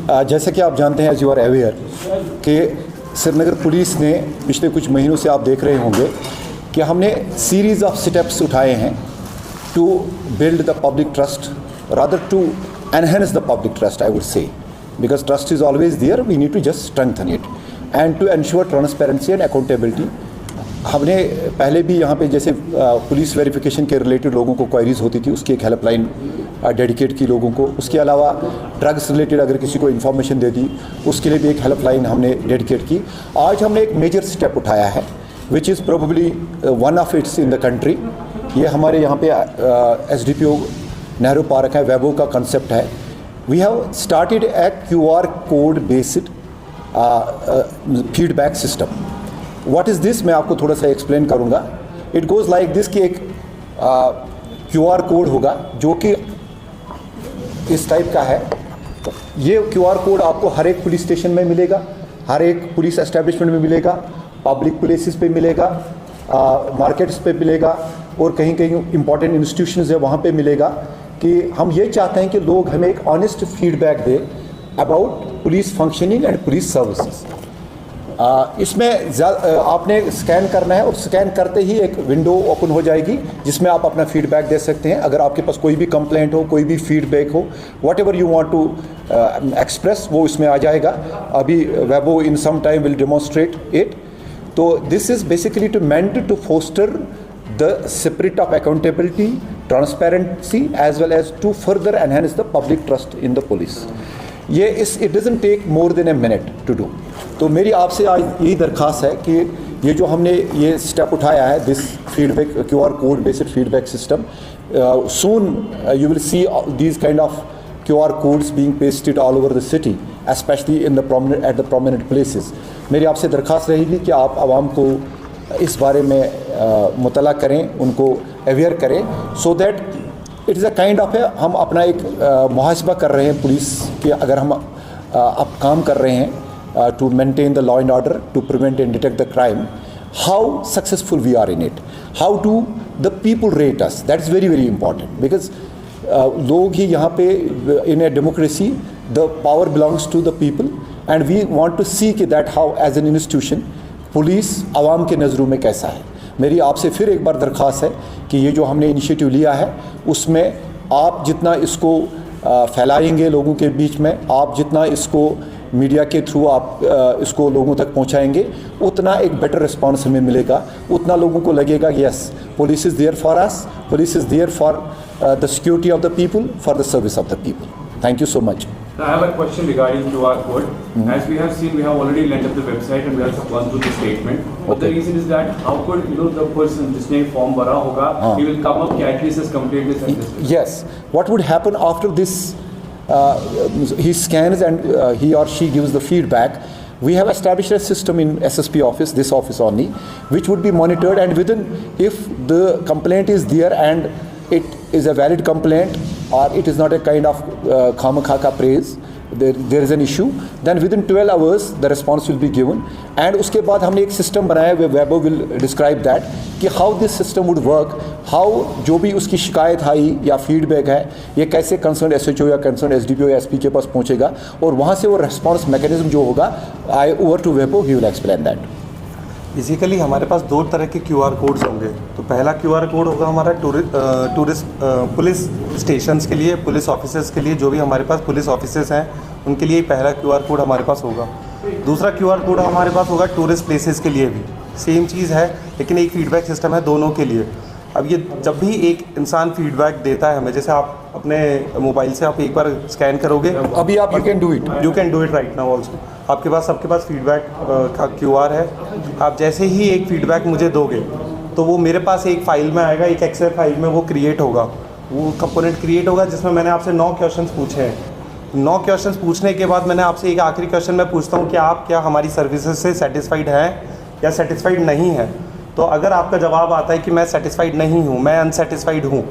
जैसा कि आप जानते हैं, एज यू आर अवेयर, कि श्रीनगर पुलिस ने पिछले कुछ महीनों से आप देख रहे होंगे कि हमने सीरीज़ ऑफ स्टेप्स उठाए हैं to build the public trust, rather to enhance the public trust, I would say, because trust is always there, we need to just strengthen it and to ensure transparency and accountability. हमने पहले भी यहाँ पे जैसे police verification के related लोगों को queries होती थी, उसकी एक हेल्पलाइन डेडिकेट की लोगों को। उसके अलावा ड्रग्स रिलेटेड अगर किसी को इन्फॉर्मेशन दे दी, उसके लिए भी एक हेल्पलाइन हमने डेडिकेट की। आज हमने एक मेजर स्टेप उठाया है which is probably one of its in the country. ये हमारे यहाँ पे SDPO नेहरू पार्क है, वेबो का कंसेप्ट है। We have started a QR code based feedback system. What is this, मैं आपको थोड़ा सा एक्सप्लेन करूँगा। इट गोज़ लाइक दिस कि एक QR कोड होगा जो कि इस टाइप का है। ये QR कोड आपको हर एक पुलिस स्टेशन में मिलेगा, हर एक पुलिस एस्टेब्लिशमेंट में मिलेगा, पब्लिक प्लेसेस पे मिलेगा, मार्केट्स पे मिलेगा, और कहीं कहीं इंपॉर्टेंट इंस्टीट्यूशंस है वहाँ पे मिलेगा। कि हम ये चाहते हैं कि लोग हमें एक ऑनेस्ट फीडबैक दें about police functioning and police services. इसमें आपने स्कैन करना है और स्कैन करते ही एक विंडो ओपन हो जाएगी जिसमें आप अपना फीडबैक दे सकते हैं। अगर आपके पास कोई भी कंप्लेंट हो, कोई भी फीडबैक हो, whatever you want to express, वो इसमें आ जाएगा। अभी we'll in some time will demonstrate it. तो this is basically to meant to foster the spirit of accountability, transparency, as well as to further enhance the public trust in the police. ये it doesn't take more than a minute to do. तो मेरी आपसे आज यही दरख्वास्त है कि ये जो हमने ये स्टेप उठाया है, this feedback QR code based feedback system, soon you will see these kind of QR codes being pasted all over the city, especially in the at the prominent places. मेरी आपसे दरख्वास्त रहेगी कि आप आवाम को इस बारे में मुतला करें, उनको अवेयर करें, so that it is a kind of हम अपना एक मुहासबा कर रहे हैं पुलिस के। अगर हम अब काम कर रहे हैं to maintain the law and order, to prevent and detect the crime, how successful we are in it, how do the people rate us, that is very very important. Because लोग ही यहाँ पे in a democracy the power belongs to the people and we want to see कि that how as an institution police आवाम के नज़रों में कैसा है। मेरी आपसे फिर एक बार दरख्वास्त है कि ये जो हमने इनिशिएटिव लिया है उसमें आप जितना इसको फैलाएंगे लोगों के बीच में, आप जितना इसको मीडिया के थ्रू आप इसको लोगों तक पहुंचाएंगे, उतना एक बेटर रिस्पांस हमें मिलेगा, उतना लोगों को लगेगा yes police is there for us, police is there for the security of the people, for the service of the people. Thank you so much. I have a question regarding QR code. As we have seen, we have already linked up the website and we have gone through the statement. But the reason is that how could the person जिसने form भरा होगा, he will come up कि at least has completed this and this. Yes. What would happen after this? He scans and he or she gives the feedback. We have established a system in SSP office, this office only, which would be monitored, and within, if the complaint is there and it is a valid complaint or it is not a kind of khamakha praise, there is an issue, then within 12 hours the response will be given. And उसके बाद हमने एक system बनाया है, Weibo will describe that कि how this system would work, how जो भी उसकी शिकायत आई या फीडबैक है ये कैसे कंसर्न SHO या कंसर्न SDPO या SP के पास पहुँचेगा, और वहाँ से वो रिस्पॉन्स मैकेनिज्म जो होगा, आई ओवर टू वेबो, he will explain that. Basically हमारे पास दो तरह के QR कोड्स होंगे। तो पहला QR कोड होगा हमारा पुलिस स्टेशंस के लिए, पुलिस ऑफिसर्स के लिए, जो भी हमारे पास पुलिस ऑफिसर्स हैं उनके लिए पहला QR कोड हमारे पास होगा। दूसरा QR कोड हमारे पास होगा टूरिस्ट प्लेसेस के लिए भी, सेम चीज़ है लेकिन एक फीडबैक सिस्टम है दोनों के लिए। अब ये जब भी एक इंसान फीडबैक देता है हमें, जैसे आप अपने मोबाइल से आप एक बार स्कैन करोगे, अभी आप you can do it right now also, आपके पास सबके पास फीडबैक का QR है। आप जैसे ही एक फीडबैक मुझे दोगे तो वो मेरे पास एक फ़ाइल में आएगा, एक एक्सेल फाइल में वो क्रिएट होगा, वो कंपोनेंट क्रिएट होगा जिसमें मैंने आपसे 9 क्वेश्चंस पूछे हैं। 9 क्वेश्चंस पूछने के बाद मैंने आपसे एक आखिरी क्वेश्चन मैं पूछता हूँ कि आप क्या हमारी सर्विसेज से सेटिस्फाइड हैं या सेटिस्फाइड नहीं हैं। तो अगर आपका जवाब आता है कि मैं सेटिस्फाइड नहीं हूँ, मैं अनसेटिस्फाइड हूँ,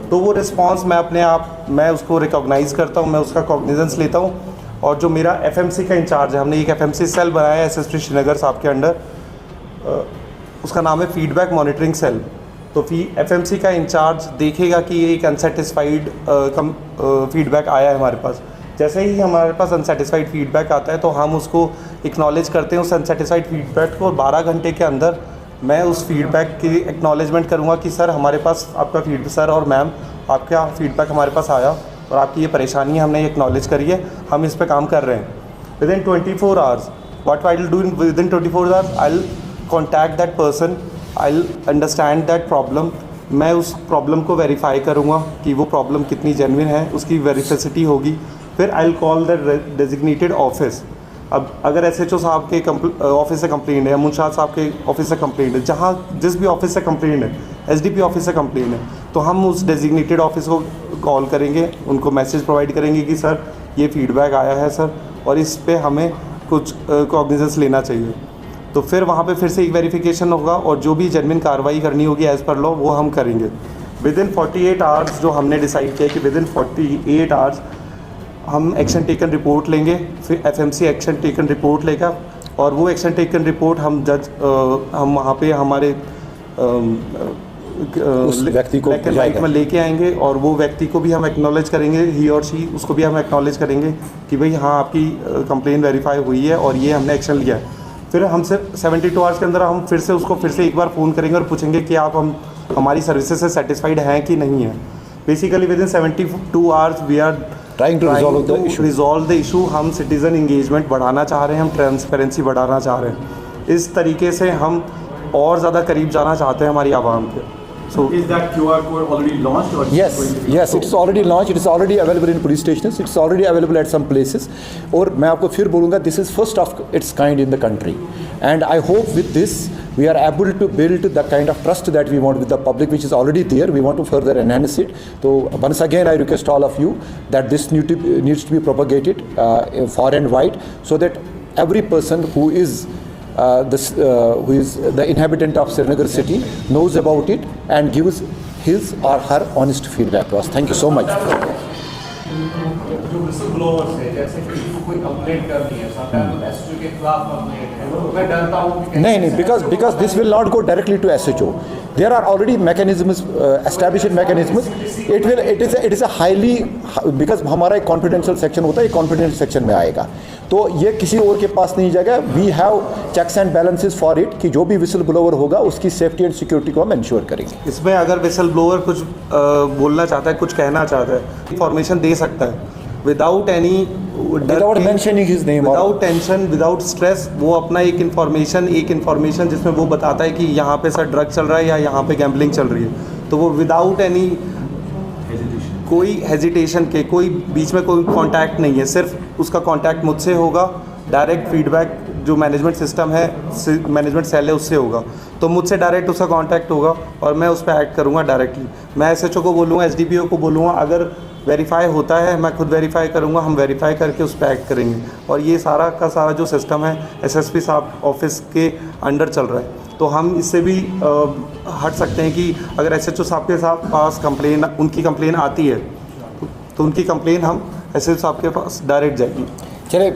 तो वो रिस्पॉन्स मैं उसको रिकॉग्नाइज़ करता हूँ, मैं उसका कॉग्निजेंस लेता हूँ। और जो मेरा FMC का इंचार्ज है, हमने एक FMC सेल बनाया है SSP श्रीनगर साहब के अंडर, उसका नाम है फीडबैक मॉनिटरिंग सेल। तो FMC का इंचार्ज देखेगा कि ये एक अनसेटिस्फाइड फीडबैक आया है हमारे पास, जैसे ही हमारे पास अनसेटिस्फाइड फीडबैक आता है तो हम उसको एक्नॉलेज करते हैं उस अनसेटिस्फाइड फीडबैक को, और 12 घंटे के अंदर मैं उस फीडबैक की एक्नॉलेजमेंट करूँगा कि सर हमारे पास आपका सर और मैम आपका फीडबैक हमारे पास आया और आपकी ये परेशानी है, हमने ये एक्नॉलेज करी है, हम इस पे काम कर रहे हैं। Within 24 hours what I will do within 24 hours, I will contact that person, I will understand that problem. मैं उस प्रॉब्लम को वेरीफाई करूँगा कि वो प्रॉब्लम कितनी जेन्युइन है, उसकी वेरिफिसिटी होगी। फिर I will call the designated office. अब अगर SHO साहब के ऑफिस से कंप्लेंट है, मुंशाद साहब के ऑफिस से कंप्लेंट है, जहाँ जिस भी ऑफिस से कंप्लेंट है, SDP ऑफिस से कंप्लेंट है, तो हम उस डेजिग्नेटेड ऑफिस को कॉल करेंगे, उनको मैसेज प्रोवाइड करेंगे कि सर ये फीडबैक आया है सर, और इस पे हमें कुछ कॉग्निजेंस लेना चाहिए। तो फिर वहाँ पे फिर से एक वेरिफिकेशन होगा और जो भी जेन्युइन कार्रवाई करनी होगी एज़ पर लॉ वो हम करेंगे। विदिन 48 आवर्स जो हमने डिसाइड किया कि विदिन 48 आवर्स हम एक्शन टेकन रिपोर्ट लेंगे, फिर FMC एक्शन टेकन रिपोर्ट लेगा, और वो एक्शन टेकन रिपोर्ट हम हम वहाँ पे हमारे उस व्यक्ति को ब्लैक एंड वाइट में लेके आएंगे, और वो व्यक्ति को भी हम एक्नॉलेज करेंगे, ही और शी, उसको भी हम एक्नॉलेज करेंगे कि भाई हाँ आपकी कंप्लेन वेरीफाई हुई है और ये हमने एक्शन लिया है। फिर हमसे 72 आवर्स के अंदर हम फिर से उसको फिर से एक बार फ़ोन करेंगे और पूछेंगे कि आप हमारी सर्विसेज से सेटिस्फाइड हैं कि नहीं है। Basically within 72 hours we are trying to resolve the issue. हम सिटीज़न इंगेजमेंट बढ़ाना चाह रहे हैं, हम ट्रांसपेरेंसी बढ़ाना चाह रहे हैं। इस तरीके से हम और ज़्यादा करीब जाना चाहते हैं हमारी आवाम के। So is that QR code already launched or Yes, going to be yes, it's already launched. It is already available in police stations. It's already available at some places. और मैं आपको फिर बोलूँगा, this is first of its kind in the country, and I hope with this we are able to build the kind of trust that we want with the public, which is already there. We want to further enhance it. So once again, I request all of you that this needs to be propagated far and wide, so that every person who is who is the inhabitant of Srinagar city knows about it and gives his or her honest feedback to us. Thank you so much. जो whistle blowers है, जैसे कि कोई complaint करनी है, sometimes SHO के खिलाफ complaint है, तो मैं डरता हूँ कि नहीं, because this will not go directly to SHO. There are already mechanisms, established mechanisms. It is a highly, because हमारा एक confidential section होता है, एक confidential section में आएगा, तो ये किसी और के पास नहीं जाएगा। We have checks and balances for it, कि जो भी विसल ब्लोअर होगा उसकी सेफ्टी एंड सिक्योरिटी को हम इंश्योर करेंगे। इसमें अगर विसल ब्लोअर कुछ बोलना चाहता है, कुछ कहना चाहता है, इंफॉर्मेशन दे सकता है without any, without mentioning his name, without tension, without stress. वो अपना एक इन्फॉर्मेशन जिसमें वो बताता है कि यहाँ पे सर ड्रग चल रहा है या यहाँ पे गैम्बलिंग चल रही है, तो वो विदाउट एनी कोई हेजिटेशन के, कोई बीच में कोई कांटेक्ट नहीं है, सिर्फ उसका कांटेक्ट मुझसे होगा। डायरेक्ट फीडबैक जो मैनेजमेंट सिस्टम है, मैनेजमेंट सेल है, उससे होगा, तो मुझसे डायरेक्ट उसका कांटेक्ट होगा और मैं उस पर एक्ट करूँगा डायरेक्टली। मैं SHO को बोलूँगा, SDPO को बोलूँगा, अगर वेरीफाई होता है मैं खुद वेरीफाई करूँगा, हम वेरीफाई करके उस पर एक्ट करेंगे। और ये सारा का सारा जो सिस्टम है SSP साहब ऑफिस के अंडर चल रहा है, तो हम इससे भी हट सकते हैं कि अगर SHO साहब के पास उनकी कंप्लेन आती है तो उनकी कंप्लेन हम SHO साहब के पास डायरेक्ट जाएगी। चले